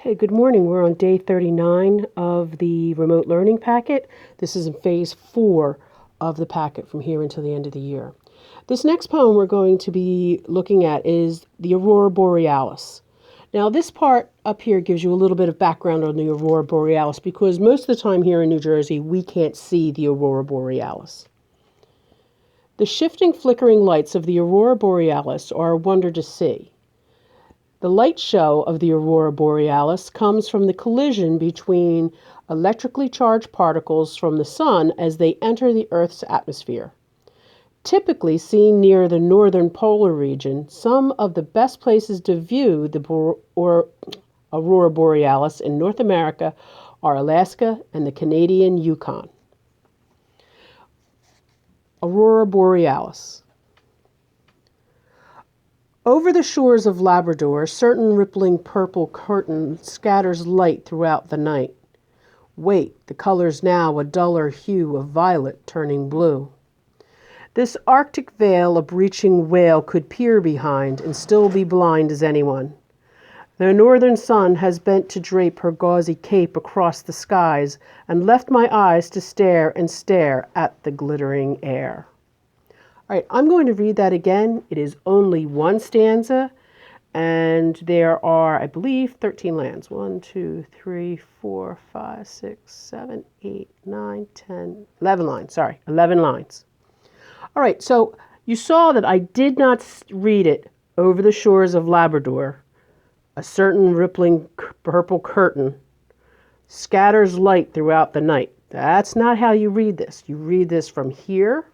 Okay, good morning. We're on day 39 of the remote learning packet. This is in phase 4 of the packet from here until the end of the year. This next poem we're going to be looking at is the Aurora Borealis. Now, this part up here gives you a little bit of background on the Aurora Borealis because most of the time here in New Jersey, we can't see the Aurora Borealis. The shifting, flickering lights of the Aurora Borealis are a wonder to see. The light show of the Aurora Borealis comes from the collision between electrically charged particles from the sun as they enter the Earth's atmosphere. Typically seen near the northern polar region, some of the best places to view the Aurora Borealis in North America are Alaska and the Canadian Yukon. Aurora Borealis. Over the shores of Labrador, certain rippling purple curtain scatters light throughout the night. Wait, the color's now a duller hue of violet turning blue. This Arctic veil a breaching whale could peer behind and still be blind as anyone. The northern sun has bent to drape her gauzy cape across the skies and left my eyes to stare and stare at the glittering air. All right, I'm going to read that again. It is only one stanza, and there are, I believe, 13 lines. 1, 2, 3, 4, 5, 6, 7, 8, 9, 10, 11 lines. 11 lines. All right, so you saw that I did not read it over the shores of Labrador. A certain rippling purple curtain scatters light throughout the night. That's not how you read this. You read this from here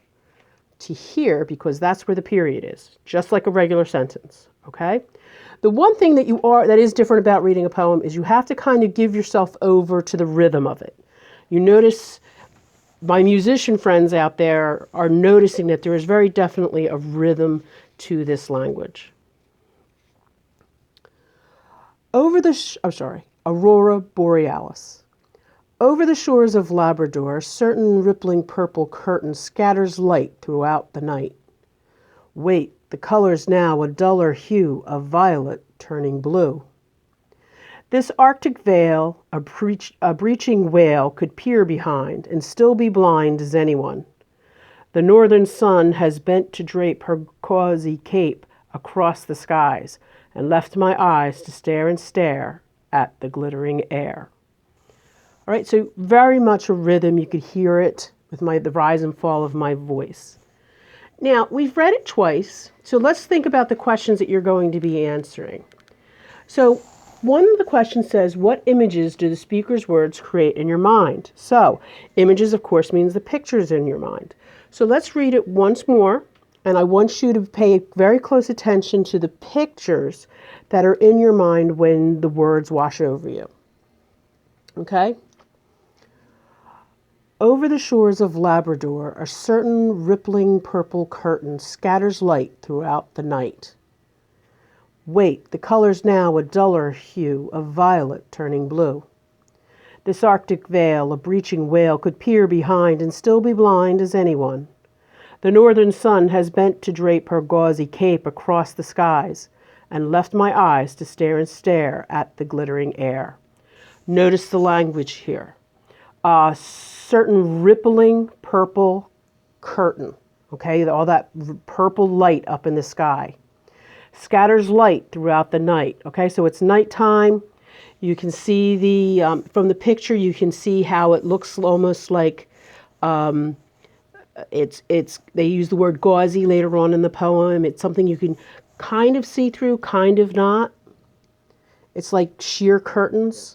to here because that's where the period is, just like a regular sentence, okay? The one thing that is different about reading a poem is you have to kind of give yourself over to the rhythm of it. You notice my musician friends out there are noticing that there is very definitely a rhythm to this language. Aurora Borealis. Over the shores of Labrador, certain rippling purple curtain scatters light throughout the night. Wait, the color's now a duller hue of violet turning blue. This Arctic veil a breaching whale could peer behind and still be blind as anyone. The northern sun has bent to drape her gauzy cape across the skies and left my eyes to stare and stare at the glittering air. All right, so very much a rhythm. You could hear it with the rise and fall of my voice. Now, we've read it twice, so let's think about the questions that you're going to be answering. So one of the questions says, what images do the speaker's words create in your mind? So images, of course, means the pictures in your mind. So let's read it once more, and I want you to pay very close attention to the pictures that are in your mind when the words wash over you. Okay? Over the shores of Labrador, a certain rippling purple curtain scatters light throughout the night. Wait, the color's now a duller hue of violet turning blue. This Arctic veil a breaching whale could peer behind and still be blind as anyone. The northern sun has bent to drape her gauzy cape across the skies and left my eyes to stare and stare at the glittering air. Notice the language here. Certain rippling purple curtain, okay, all that purple light up in the sky. Scatters light throughout the night, okay, so it's nighttime. You can see from the picture, you can see how it looks almost like, they use the word gauzy later on in the poem. It's something you can kind of see through, kind of not. It's like sheer curtains.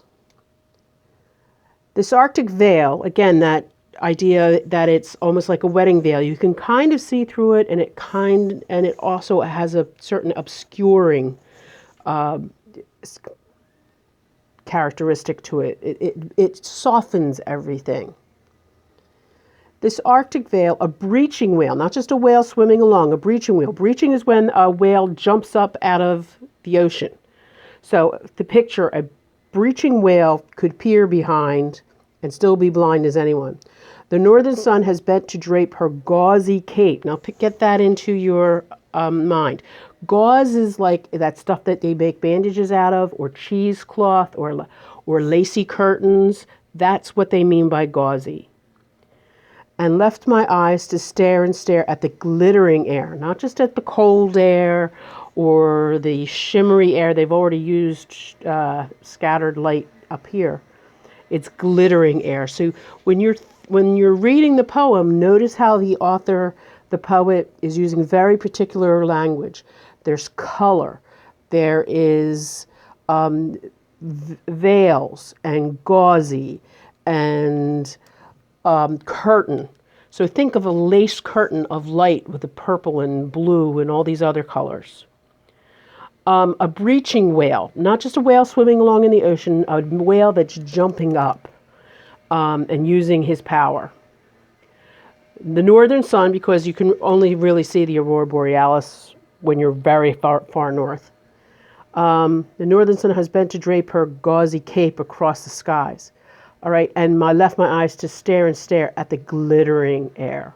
This Arctic veil, again, that idea that it's almost like a wedding veil, you can kind of see through it, and it also has a certain obscuring characteristic to it. It softens everything. This Arctic veil, a breaching whale, not just a whale swimming along, a breaching whale. Breaching is when a whale jumps up out of the ocean. So the picture, a breaching whale could peer behind and still be blind as anyone. The northern sun has bent to drape her gauzy cape. Now get that into your mind. Gauze is like that stuff that they make bandages out of, or cheesecloth, or lacy curtains. That's what they mean by gauzy. And left my eyes to stare and stare at the glittering air, not just at the cold air or the shimmery air. They've already used scattered light up here. It's glittering air. So when you're reading the poem, notice how the poet is using very particular language. There's color. There is veils and gauzy and curtain. So think of a lace curtain of light with the purple and blue and all these other colors. A breaching whale, not just a whale swimming along in the ocean, a whale that's jumping up and using his power. The northern sun, because you can only really see the Aurora Borealis when you're very far north. The northern sun has bent to drape her gauzy cape across the skies. All right, and I left my eyes to stare and stare at the glittering air.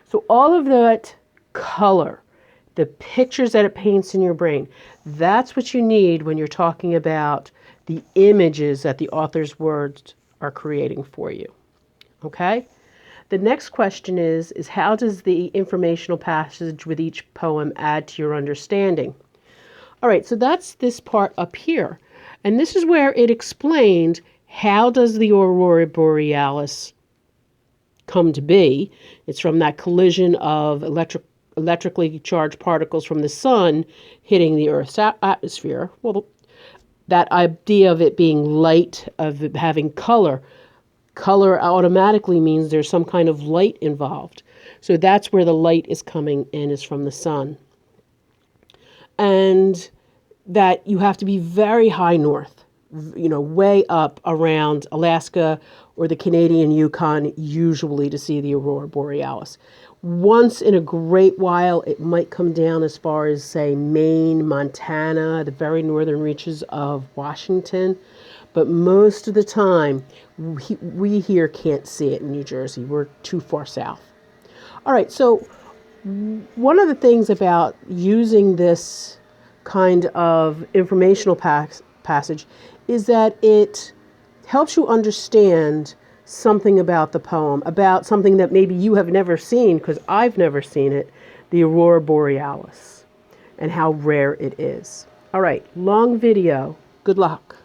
So all of that color, the pictures that it paints in your brain, that's what you need when you're talking about the images that the author's words are creating for you. Okay? The next question is how does the informational passage with each poem add to your understanding? All right, so that's this part up here. And this is where it explained how does the Aurora Borealis come to be. It's from that collision of electrically charged particles from the sun hitting the Earth's atmosphere. Well, that idea of it being light, of it having color, color automatically means there's some kind of light involved. So that's where the light is coming in, is from the sun. And that you have to be very high north, way up around Alaska or the Canadian Yukon, usually to see the Aurora Borealis. Once in a great while, it might come down as far as, say, Maine, Montana, the very northern reaches of Washington. But most of the time, we here can't see it in New Jersey. We're too far south. All right, so one of the things about using this kind of informational passage is that it helps you understand something about the poem, about something that maybe you have never seen, because I've never seen it, the Aurora Borealis, and how rare it is. All right, long video. Good luck.